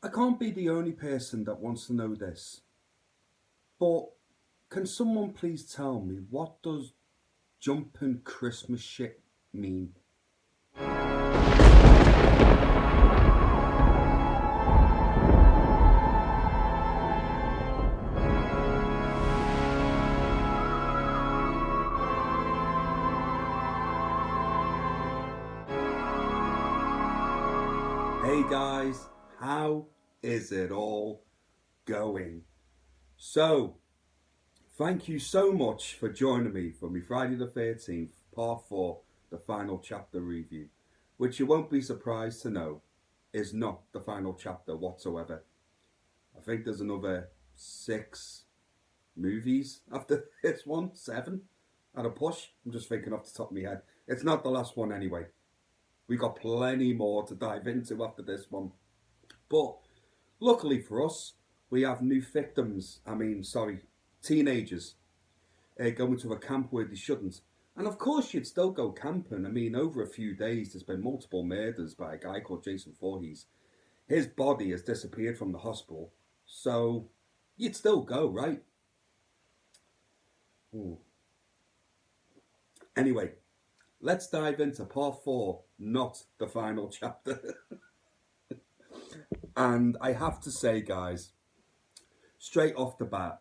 I can't be the only person that wants to know this, but can someone please tell me what does jumping Christmas shit mean? Hey guys, how is it all going? So, thank you so much for joining me for my Friday the 13th, part 4, the final chapter review, which you won't be surprised to know is not the final chapter whatsoever. I think there's another 6 movies after this one, 7 at a push. I'm just thinking off the top of my head. It's not the last one anyway. We got plenty more to dive into after this one. But luckily for us, we have new victims. Teenagers going to a camp where they shouldn't. And of course, you'd still go camping. I mean, over a few days, there's been multiple murders by a guy called Jason Voorhees. His body has disappeared from the hospital. So you'd still go, right? Ooh. Anyway, let's dive into part 4, not the final chapter. And I have to say, guys, straight off the bat,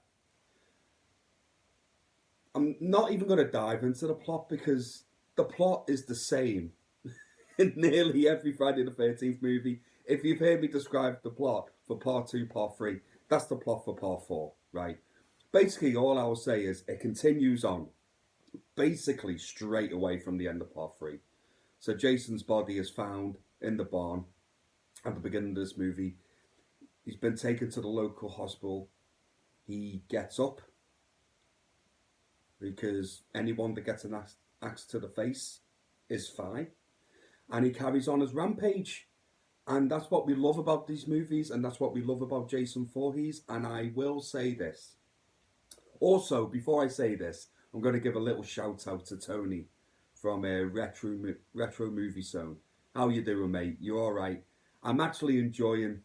I'm not even going to dive into the plot because the plot is the same in nearly every Friday the 13th movie. If you've heard me describe the plot for part 2, part 3, that's the plot for part 4, right? Basically, all I will say is it continues on basically straight away from the end of part 3. So Jason's body is found in the barn at the beginning of this movie. He's been taken to the local hospital. He gets up because anyone that gets an axe to the face is fine. And he carries on his rampage. And that's what we love about these movies, and that's what we love about Jason Voorhees. And I will say this. Also, before I say this, I'm going to give a little shout out to Tony from Retro Movie Zone. How you doing, mate? You all right? I'm actually enjoying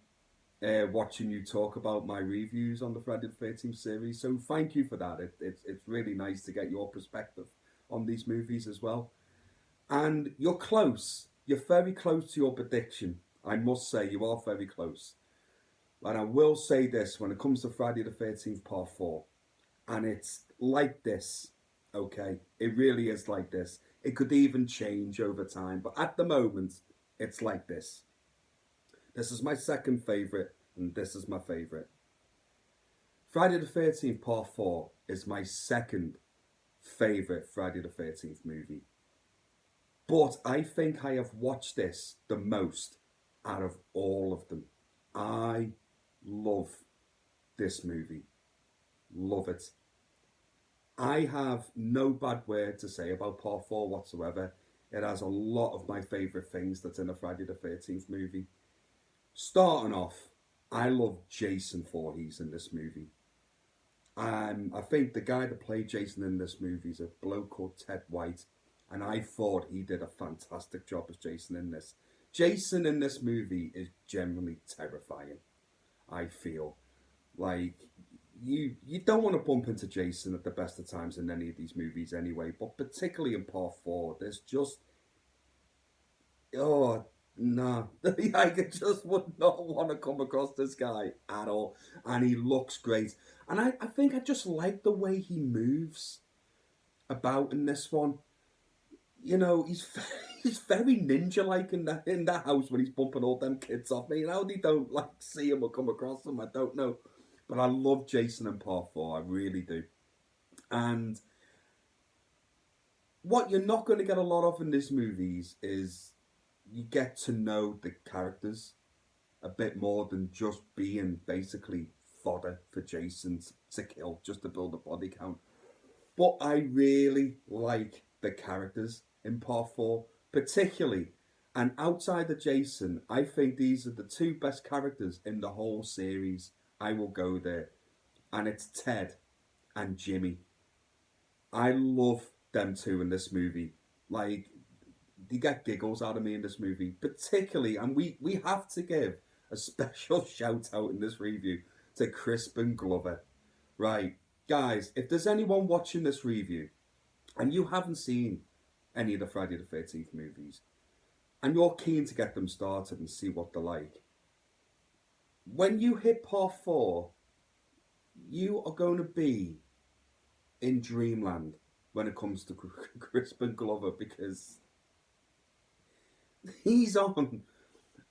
watching you talk about my reviews on the Friday the 13th series. So thank you for that. It's really nice to get your perspective on these movies as well. And you're close. You're very close to your prediction. I must say, you are very close. And I will say this when it comes to Friday the 13th Part 4, and it's like this, okay? It really is like this. It could even change over time, but at the moment, it's like this. This is my second favourite, and this is my favourite. Friday the 13th Part 4 is my second favourite Friday the 13th movie. But I think I have watched this the most out of all of them. I love this movie. Love it. I have no bad word to say about Part 4 whatsoever. It has a lot of my favourite things that's in a Friday the 13th movie. Starting off, I love Jason Voorhees in this movie. I think the guy that played Jason in this movie is a bloke called Ted White, and I thought he did a fantastic job as Jason in this. Jason in this movie is genuinely terrifying. I feel like you don't want to bump into Jason at the best of times in any of these movies anyway, but particularly in Part 4, there's just oh no, I just would not want to come across this guy at all, and he looks great, and I think I just like the way he moves about in this one. You know, he's very ninja-like in that house when he's bumping all them kids off. Me, how they don't like see him or come across him, I don't know. But I love Jason in Part 4, I really do. And what you're not going to get a lot of in these movies is you get to know the characters a bit more than just being basically fodder for Jason to kill just to build a body count. But I really like the characters in Part 4, particularly. And outside of Jason, I think these are the two best characters in the whole series. I will go there. And it's Ted and Jimmy. I love them two in this movie. Like, they get giggles out of me in this movie, particularly, and we have to give a special shout out in this review to Crispin Glover. Right, guys, if there's anyone watching this review and you haven't seen any of the Friday the 13th movies and you're keen to get them started and see what they're like, when you hit part 4, you are going to be in dreamland when it comes to Crispin Glover, because he's on,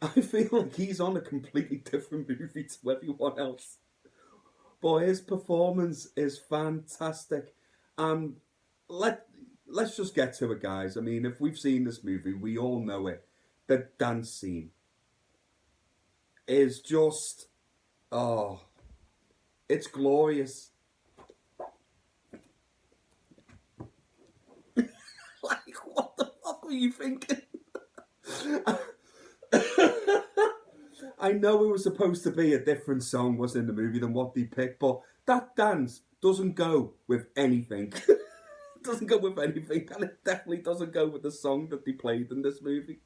I feel like he's on a completely different movie to everyone else. But his performance is fantastic. Let's just get to it, guys. I mean, if we've seen this movie, we all know it. The dance scene is just, oh, it's glorious. Like, what the fuck were you thinking? I know it was supposed to be a different song was in the movie than what they picked, but that dance doesn't go with anything. It doesn't go with anything, and it definitely doesn't go with the song that they played in this movie.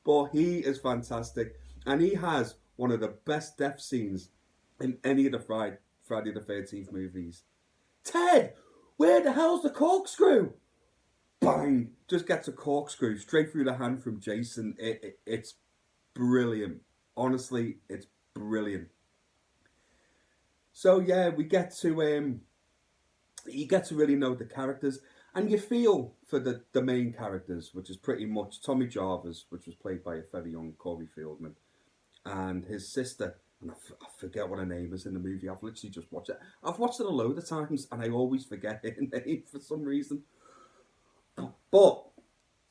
But he is fantastic, and he has one of the best death scenes in any of the Friday the 13th movies. Ted, where the hell's the corkscrew? Bang! Just gets a corkscrew straight through the hand from Jason. It's brilliant. Honestly, it's brilliant. So yeah, we get to you get to really know the characters, and you feel for the main characters, which is pretty much Tommy Jarvis, which was played by a very young Corey Feldman, and his sister, and I forget what her name is in the movie. I've literally just watched it. I've watched it a load of times, and I always forget her name for some reason. But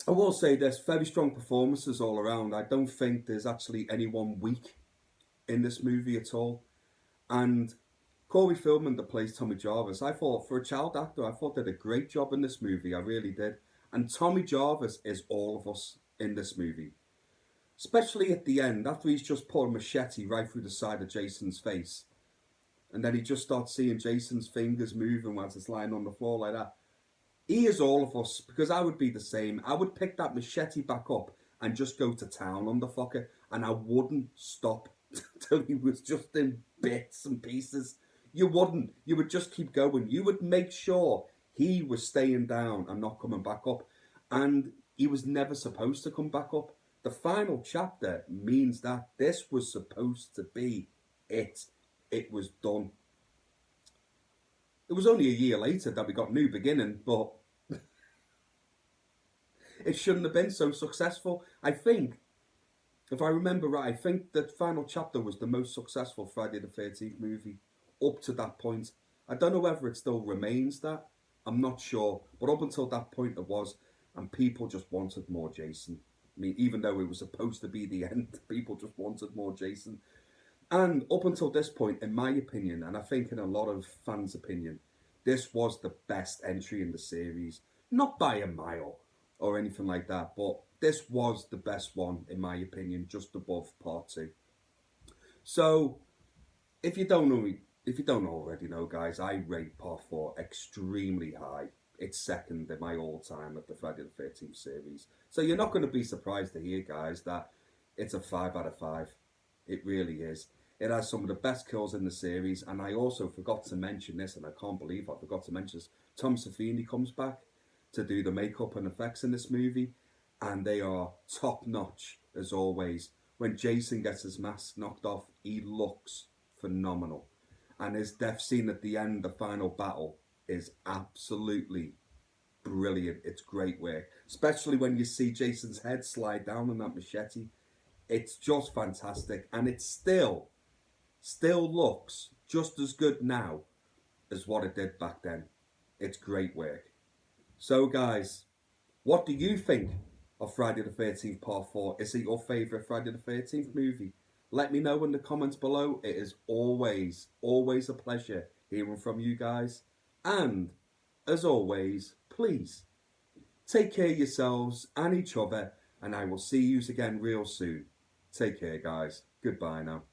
I will say there's very strong performances all around. I don't think there's actually anyone weak in this movie at all. And Corey Feldman that plays Tommy Jarvis, I thought, for a child actor, I thought did a great job in this movie. I really did. And Tommy Jarvis is all of us in this movie. Especially at the end, after he's just put a machete right through the side of Jason's face. And then he just starts seeing Jason's fingers moving whilst it's lying on the floor like that. He is all of us, because I would be the same. I would pick that machete back up and just go to town on the fucker, and I wouldn't stop till he was just in bits and pieces. You wouldn't. You would just keep going. You would make sure he was staying down and not coming back up. And he was never supposed to come back up. The final chapter means that this was supposed to be it. It was done. It was only a year later that we got New Beginning, but it shouldn't have been so successful. I think, if I remember right, I think the final chapter was the most successful Friday the 13th movie up to that point. I don't know whether it still remains that. I'm not sure. But up until that point it was, and people just wanted more Jason. I mean, even though it was supposed to be the end, people just wanted more Jason. And up until this point, in my opinion, and I think in a lot of fans' opinion, this was the best entry in the series. Not by a mile or anything like that, but this was the best one, in my opinion, just above part 2. So, if you don't already know, guys, I rate part 4 extremely high. It's second in my all-time of the Friday the 13th series. So you're not going to be surprised to hear, guys, that it's a 5 out of 5. It really is. It has some of the best kills in the series, and I also forgot to mention this, and I can't believe I forgot to mention this. Tom Savini comes back to do the makeup and effects in this movie, and they are top-notch, as always. When Jason gets his mask knocked off, he looks phenomenal. And his death scene at the end, the final battle, is absolutely brilliant. It's great work. Especially when you see Jason's head slide down on that machete. It's just fantastic. And it still looks just as good now as what it did back then. It's great work. So guys, what do you think of Friday the 13th Part 4? Is it your favourite Friday the 13th movie? Let me know in the comments below. It is always a pleasure hearing from you guys. And, as always, please, take care of yourselves and each other, and I will see you again real soon. Take care, guys. Goodbye now.